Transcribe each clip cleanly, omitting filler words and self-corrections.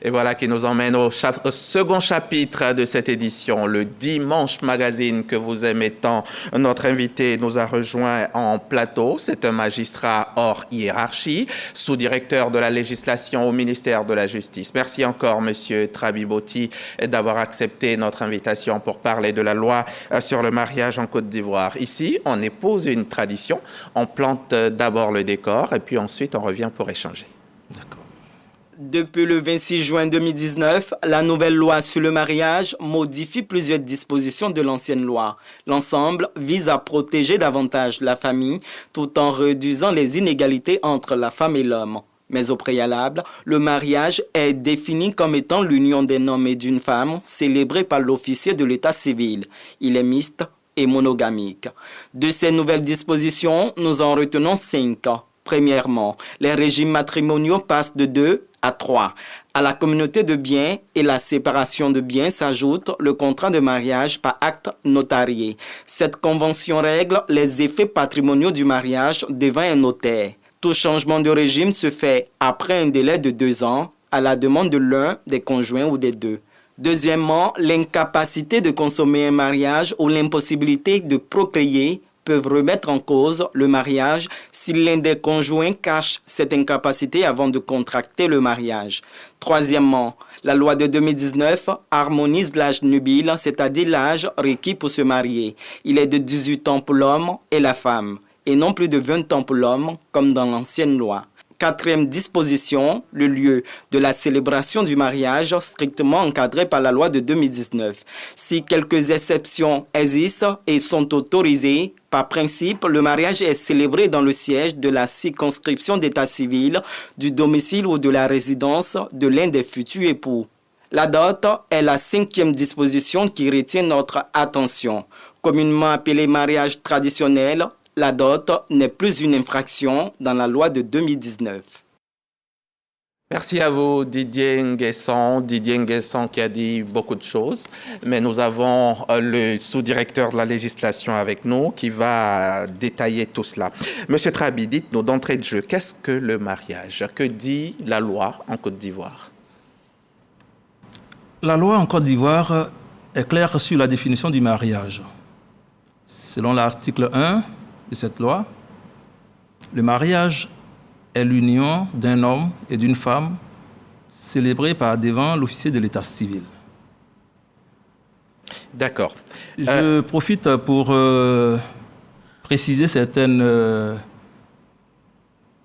Et voilà qui nous emmène au second chapitre de cette édition, le Dimanche Magazine que vous aimez tant. Notre invité nous a rejoint en plateau. C'est un magistrat hors hiérarchie, sous-directeur de la législation au ministère de la Justice. Merci encore, Monsieur Trabi-Boti, d'avoir accepté notre invitation pour parler de la loi sur le mariage en Côte d'Ivoire. Ici, on épouse une tradition. On plante d'abord le décor et puis ensuite on revient pour échanger. D'accord. Depuis le 26 juin 2019, la nouvelle loi sur le mariage modifie plusieurs dispositions de l'ancienne loi. L'ensemble vise à protéger davantage la famille tout en réduisant les inégalités entre la femme et l'homme. Mais au préalable, le mariage est défini comme étant l'union d'un homme et d'une femme célébrée par l'officier de l'état civil. Il est mixte et monogamique. De ces nouvelles dispositions, nous en retenons 5. Premièrement, les régimes matrimoniaux passent de 2 à 3. À la communauté de biens et la séparation de biens s'ajoute le contrat de mariage par acte notarié. Cette convention règle les effets patrimoniaux du mariage devant un notaire. Tout changement de régime se fait après un délai de 2 ans à la demande de l'un des conjoints ou des deux. Deuxièmement, l'incapacité de consommer un mariage ou l'impossibilité de procréer peuvent remettre en cause le mariage si l'un des conjoints cache cette incapacité avant de contracter le mariage. Troisièmement, la loi de 2019 harmonise l'âge nubile, c'est-à-dire l'âge requis pour se marier. Il est de 18 ans pour l'homme et la femme, et non plus de 20 ans pour l'homme, comme dans l'ancienne loi. Quatrième disposition, le lieu de la célébration du mariage strictement encadré par la loi de 2019. Si quelques exceptions existent et sont autorisées, par principe, le mariage est célébré dans le siège de la circonscription d'état civil, du domicile ou de la résidence de l'un des futurs époux. La dot est la 5e disposition qui retient notre attention. Communément appelée mariage traditionnel, la dot n'est plus une infraction dans la loi de 2019. Merci à vous, Didier Nguesson. Didier Nguesson qui a dit beaucoup de choses, mais nous avons le sous-directeur de la législation avec nous qui va détailler tout cela. Monsieur Trabi, dites-nous d'entrée de jeu, qu'est-ce que le mariage? Que dit la loi en Côte d'Ivoire? La loi en Côte d'Ivoire est claire sur la définition du mariage. Selon l'article 1 de cette loi, le mariage est l'union d'un homme et d'une femme célébrée par devant l'officier de l'état civil. D'accord. Je profite pour préciser certaines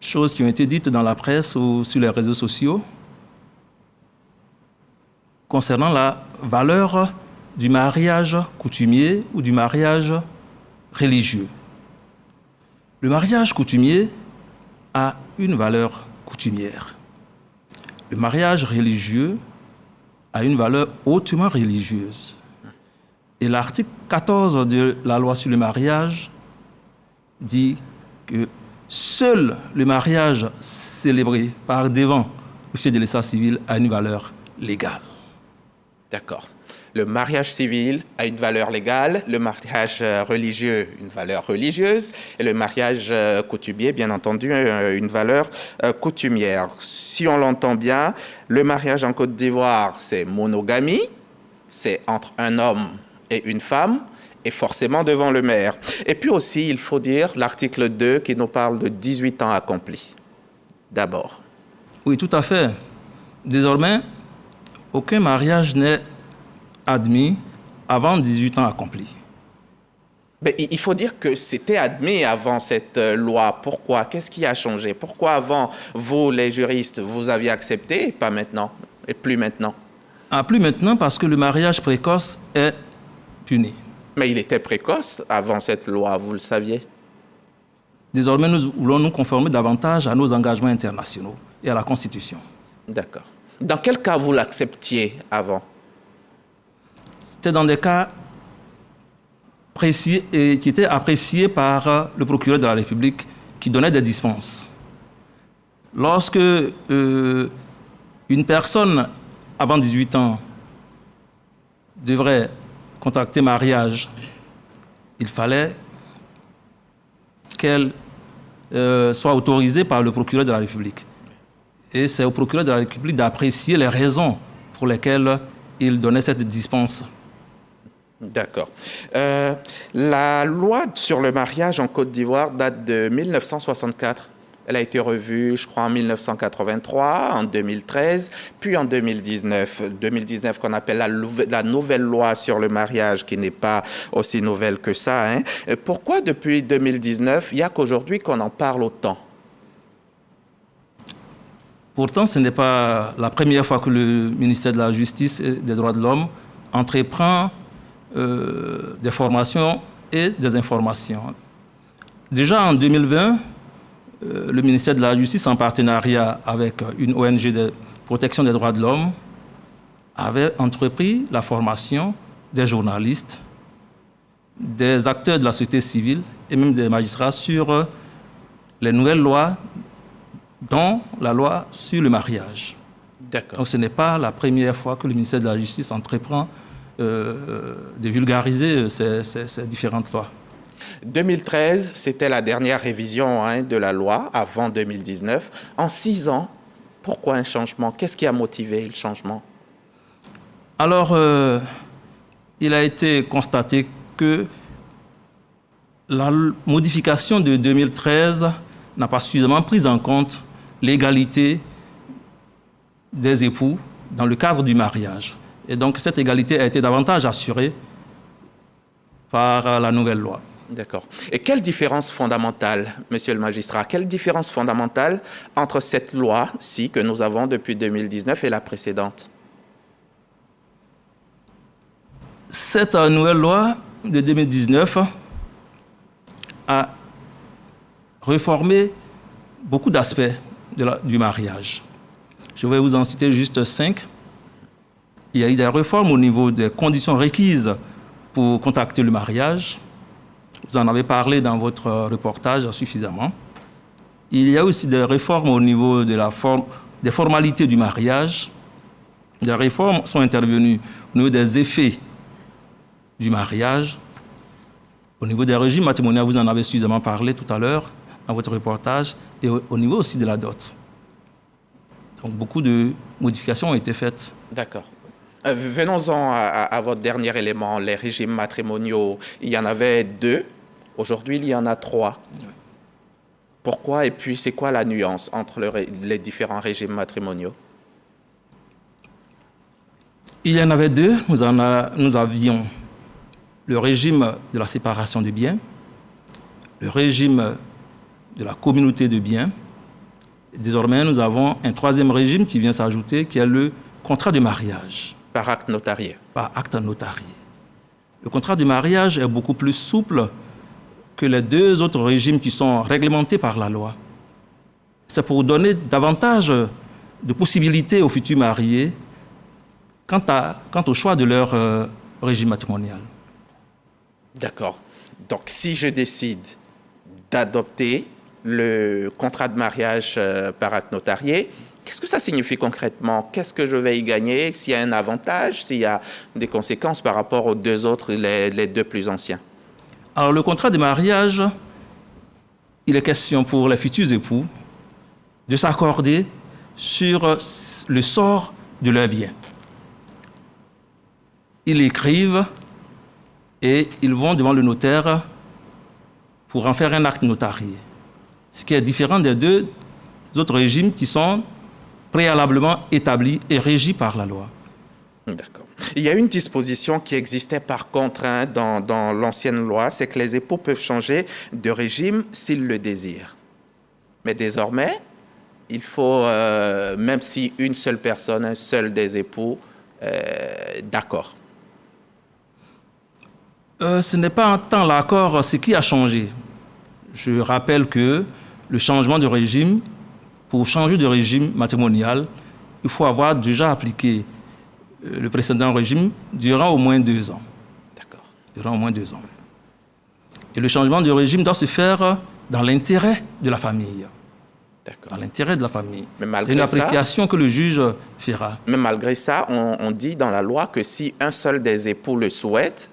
choses qui ont été dites dans la presse ou sur les réseaux sociaux concernant la valeur du mariage coutumier ou du mariage religieux. Le mariage coutumier a une valeur coutumière. Le mariage religieux a une valeur hautement religieuse. Et l'article 14 de la loi sur le mariage dit que seul le mariage célébré par devant l'officier de l'état civil a une valeur légale. D'accord. Le mariage civil a une valeur légale, le mariage religieux une valeur religieuse et le mariage coutumier, bien entendu, une valeur coutumière. Si on l'entend bien, le mariage en Côte d'Ivoire, c'est monogamie, c'est entre un homme et une femme et forcément devant le maire. Et puis aussi, il faut dire l'article 2 qui nous parle de 18 ans accomplis. D'abord. Oui, tout à fait. Désormais, aucun mariage n'est admis avant 18 ans accomplis. Mais il faut dire que c'était admis avant cette loi. Pourquoi? Qu'est-ce qui a changé? Pourquoi avant, vous, les juristes, vous aviez accepté et pas maintenant? Et plus maintenant? Ah, plus maintenant parce que le mariage précoce est puni. Mais il était précoce avant cette loi, vous le saviez? Désormais, nous voulons nous conformer davantage à nos engagements internationaux et à la Constitution. D'accord. Dans quel cas vous l'acceptiez avant? C'était dans des cas précis et qui étaient appréciés par le procureur de la République qui donnait des dispenses. Lorsque une personne avant 18 ans devrait contracter mariage, il fallait qu'elle soit autorisée par le procureur de la République. Et c'est au procureur de la République d'apprécier les raisons pour lesquelles il donnait cette dispense. D'accord. La loi sur le mariage en Côte d'Ivoire date de 1964. Elle a été revue, je crois, en 1983, en 2013, puis en 2019. 2019 qu'on appelle la nouvelle loi sur le mariage, qui n'est pas aussi nouvelle que ça. Hein. Pourquoi depuis 2019, il n'y a qu'aujourd'hui qu'on en parle autant? Pourtant, ce n'est pas la première fois que le ministère de la Justice et des Droits de l'Homme entreprend des formations et des informations. Déjà en 2020, le ministère de la Justice, en partenariat avec une ONG de protection des droits de l'homme, avait entrepris la formation des journalistes, des acteurs de la société civile et même des magistrats sur les nouvelles lois, dont la loi sur le mariage. D'accord. Donc ce n'est pas la première fois que le ministère de la Justice entreprend de vulgariser ces différentes lois. 2013, c'était la dernière révision de la loi avant 2019. En 6 ans, pourquoi un changement? Qu'est-ce qui a motivé le changement? Alors, il a été constaté que la modification de 2013 n'a pas suffisamment pris en compte l'égalité des époux dans le cadre du mariage. Et donc, cette égalité a été davantage assurée par la nouvelle loi. D'accord. Et quelle différence fondamentale, monsieur le magistrat, quelle différence fondamentale entre cette loi-ci que nous avons depuis 2019 et la précédente? Cette nouvelle loi de 2019 a réformé beaucoup d'aspects du mariage. Je vais vous en citer juste 5. Il y a eu des réformes au niveau des conditions requises pour contracter le mariage. Vous en avez parlé dans votre reportage suffisamment. Il y a aussi des réformes au niveau des formalités du mariage. Des réformes sont intervenues au niveau des effets du mariage. Au niveau des régimes matrimoniaux, vous en avez suffisamment parlé tout à l'heure dans votre reportage, et au niveau aussi de la dot. Donc beaucoup de modifications ont été faites. D'accord. Venons-en à votre dernier élément, les régimes matrimoniaux. Il y en avait 2, aujourd'hui il y en a 3. Pourquoi et puis c'est quoi la nuance entre les différents régimes matrimoniaux? Il y en avait 2. Nous avions le régime de la séparation des biens, le régime de la communauté de biens. Désormais, nous avons un 3e régime qui vient s'ajouter, qui est le contrat de mariage. Par acte notarié. Par acte notarié. Le contrat de mariage est beaucoup plus souple que les 2 autres régimes qui sont réglementés par la loi. C'est pour donner davantage de possibilités aux futurs mariés quant au choix de leur régime matrimonial. D'accord. Donc, si je décide d'adopter le contrat de mariage par acte notarié, qu'est-ce que ça signifie concrètement? Qu'est-ce que je vais y gagner? S'il y a un avantage, s'il y a des conséquences par rapport aux 2 autres, les 2 plus anciens? Alors, le contrat de mariage, il est question pour les futurs époux de s'accorder sur le sort de leurs biens. Ils écrivent et ils vont devant le notaire pour en faire un acte notarié. Ce qui est différent des 2 autres régimes qui sont préalablement établis et régis par la loi. D'accord. Il y a une disposition qui existait par contre dans l'ancienne loi, c'est que les époux peuvent changer de régime s'ils le désirent. Mais désormais, il faut, même si une seule personne, un seul des époux, d'accord. Ce n'est pas tant l'accord, ce qui a changé. Je rappelle que le changement de régime, pour changer de régime matrimonial, il faut avoir déjà appliqué le précédent régime durant au moins 2 ans. D'accord. Durant au moins 2 ans. Et le changement de régime doit se faire dans l'intérêt de la famille. D'accord. Dans l'intérêt de la famille. Mais c'est une appréciation que le juge fera. Mais malgré ça, on dit dans la loi que si un seul des époux le souhaite,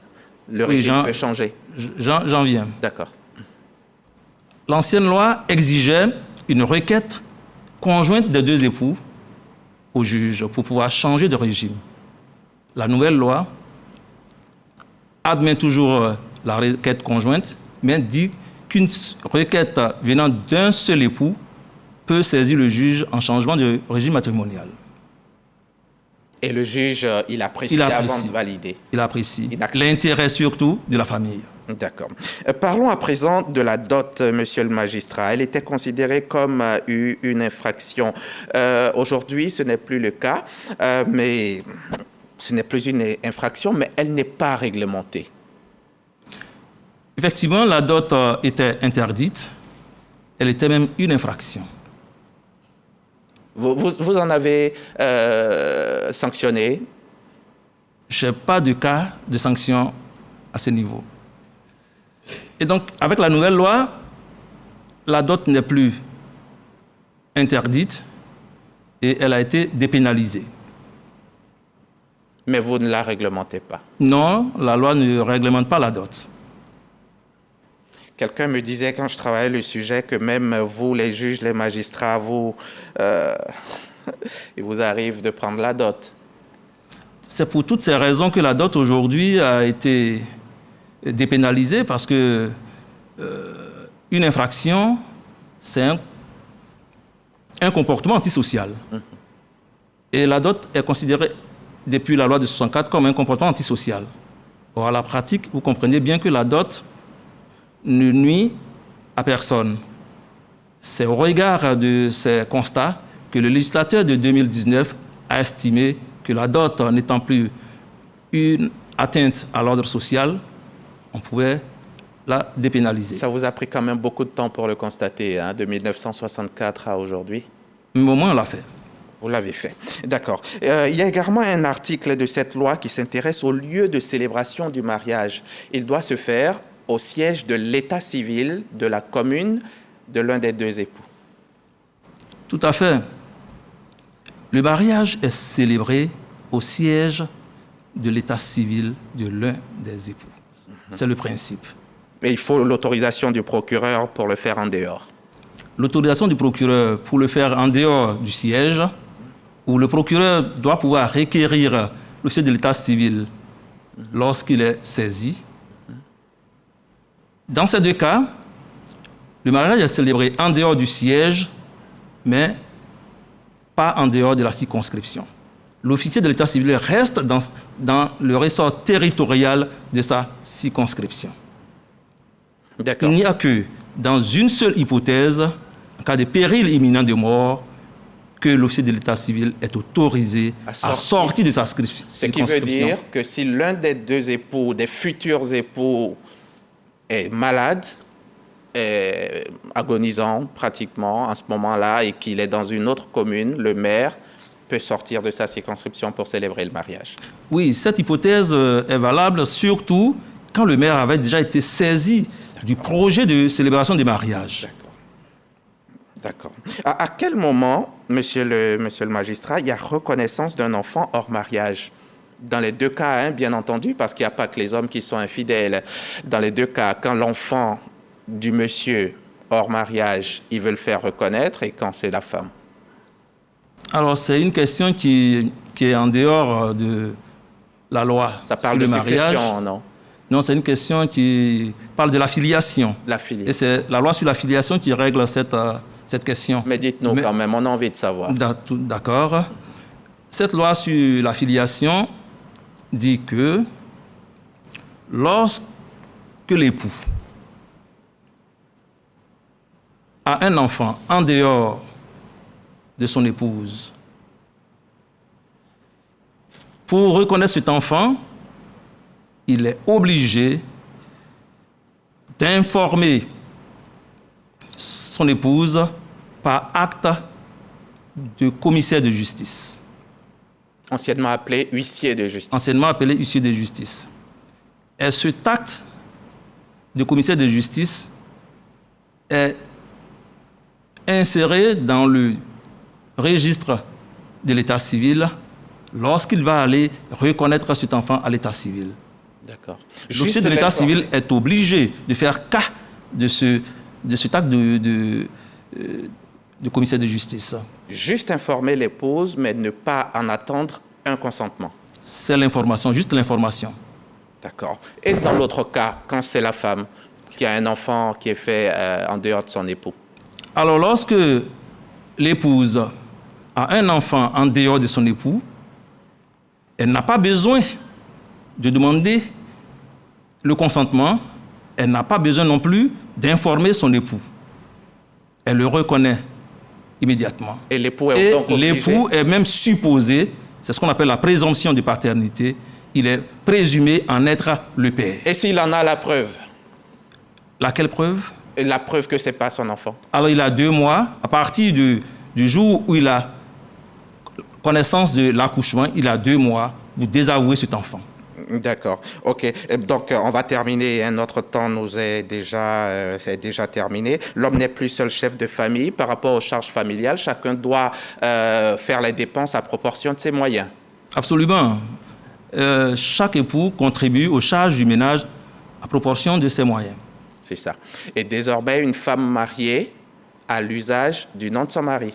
le régime peut changer. J'en viens. D'accord. L'ancienne loi exigeait une requête conjointe des deux époux au juge pour pouvoir changer de régime. La nouvelle loi admet toujours la requête conjointe, mais dit qu'une requête venant d'un seul époux peut saisir le juge en changement de régime matrimonial. Et le juge, il apprécie avant de valider. Il apprécie l'intérêt surtout de la famille. D'accord. Parlons à présent de la dot, monsieur le magistrat. Elle était considérée comme une infraction. Aujourd'hui, ce n'est plus le cas, mais ce n'est plus une infraction, mais elle n'est pas réglementée. Effectivement, la dot était interdite. Elle était même une infraction. Vous en avez sanctionné? Je n'ai pas de cas de sanction à ce niveau. Et donc, avec la nouvelle loi, la dot n'est plus interdite et elle a été dépénalisée. Mais vous ne la réglementez pas? Non, la loi ne réglemente pas la dot. Quelqu'un me disait quand je travaillais le sujet que même vous, les juges, les magistrats, il vous arrive de prendre la dot. C'est pour toutes ces raisons que la dot aujourd'hui a été dépénalisée, parce que une infraction, c'est un comportement antisocial. Et la dot est considérée depuis la loi de 64 comme un comportement antisocial. Or, à la pratique, vous comprenez bien que la dot ne nuit à personne. C'est au regard de ces constats que le législateur de 2019 a estimé que la dot n'étant plus une atteinte à l'ordre social, on pouvait la dépénaliser. Ça vous a pris quand même beaucoup de temps pour le constater, hein, de 1964 à aujourd'hui? Au moins, on l'a fait. Vous l'avez fait. D'accord. Il y a également un article de cette loi qui s'intéresse au lieu de célébration du mariage. Il doit se faire au siège de l'état civil de la commune de l'un des deux époux. Tout à fait. Le mariage est célébré au siège de l'état civil de l'un des époux. C'est le principe. Et il faut l'autorisation du procureur pour le faire en dehors. L'autorisation du procureur pour le faire en dehors du siège, où le procureur doit pouvoir requérir l'officier de l'état civil lorsqu'il est saisi. Dans ces deux cas, le mariage est célébré en dehors du siège, mais pas en dehors de la circonscription. L'officier de l'état civil reste dans le ressort territorial de sa circonscription. D'accord. Il n'y a que dans une seule hypothèse, en cas de péril imminent de mort, que l'officier de l'état civil est autorisé à sortir de sa circonscription. Ce qui veut dire que si l'un des deux époux, des futurs époux, est malade, est agonisant pratiquement en ce moment-là et qu'il est dans une autre commune, le maire peut sortir de sa circonscription pour célébrer le mariage. Oui, cette hypothèse est valable surtout quand le maire avait déjà été saisi du projet de célébration des mariages. D'accord. À quel moment, monsieur le magistrat, il y a reconnaissance d'un enfant hors mariage? Dans les deux cas, hein, bien entendu, parce qu'il n'y a pas que les hommes qui sont infidèles. Dans les deux cas, quand l'enfant du monsieur hors mariage, il veut le faire reconnaître, et quand c'est la femme? Alors, c'est une question qui est en dehors de la loi. Ça parle de succession, non? Non, c'est une question qui parle de la filiation. La filiation. Et c'est la loi sur la filiation qui règle cette question. Mais dites-nous quand même, on a envie de savoir. D'accord. Cette loi sur la filiation dit que lorsque l'époux a un enfant en dehors de son épouse, pour reconnaître cet enfant, il est obligé d'informer son épouse par acte de commissaire de justice. Anciennement appelé huissier de justice. Anciennement appelé huissier de justice. Et cet acte de commissaire de justice est inséré dans le registre de l'état civil lorsqu'il va aller reconnaître cet enfant à l'état civil. D'accord. L'officier de l'état civil est obligé de faire cas de cet acte du commissaire de justice. Juste informer l'épouse, mais ne pas en attendre un consentement. C'est l'information, juste l'information. D'accord. Et dans l'autre cas, quand c'est la femme qui a un enfant qui est fait en dehors de son époux? Alors, lorsque l'épouse a un enfant en dehors de son époux, elle n'a pas besoin de demander le consentement, elle n'a pas besoin non plus d'informer son époux. Elle le reconnaît immédiatement. Et l'époux est Et donc obligé. l'époux est même supposé, c'est ce qu'on appelle la présomption de paternité, il est présumé en être le père. Et s'il en a la preuve? Laquelle preuve? Et la preuve que ce n'est pas son enfant? Alors il a 2 mois, à partir du jour où il a connaissance de l'accouchement, il a 2 mois pour désavouer cet enfant. D'accord. OK. Donc, on va terminer. Notre temps nous est déjà, c'est déjà terminé. L'homme n'est plus seul chef de famille. Par rapport aux charges familiales, chacun doit faire les dépenses à proportion de ses moyens. Absolument. Chaque époux contribue aux charges du ménage à proportion de ses moyens. C'est ça. Et désormais, une femme mariée a l'usage du nom de son mari.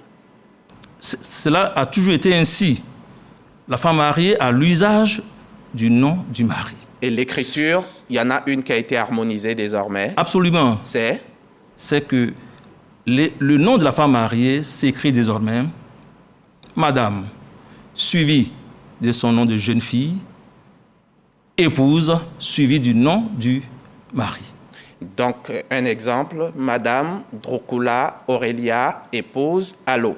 Cela a toujours été ainsi. La femme mariée a l'usage du nom du mari. Et l'écriture, il y en a une qui a été harmonisée désormais. Absolument. C'est que le nom de la femme mariée s'écrit désormais Madame, suivi de son nom de jeune fille, épouse, suivi du nom du mari. donc un exemple, Madame Drocula Aurélia, épouse, Allo.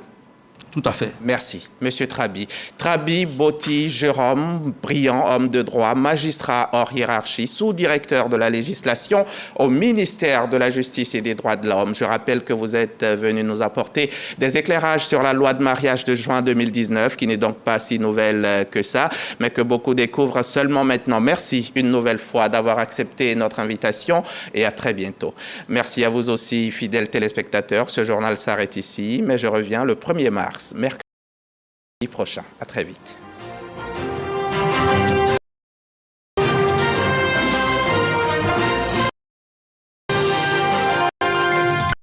Tout à fait. Merci, Monsieur Trabi. Trabi Botti Jérôme, brillant homme de droit, magistrat hors hiérarchie, sous-directeur de la législation au ministère de la Justice et des Droits de l'Homme. Je rappelle que vous êtes venu nous apporter des éclairages sur la loi de mariage de juin 2019, qui n'est donc pas si nouvelle que ça, mais que beaucoup découvrent seulement maintenant. Merci une nouvelle fois d'avoir accepté notre invitation et à très bientôt. Merci à vous aussi, fidèles téléspectateurs. Ce journal s'arrête ici, mais je reviens le 1er mars. Mercredi prochain. À très vite.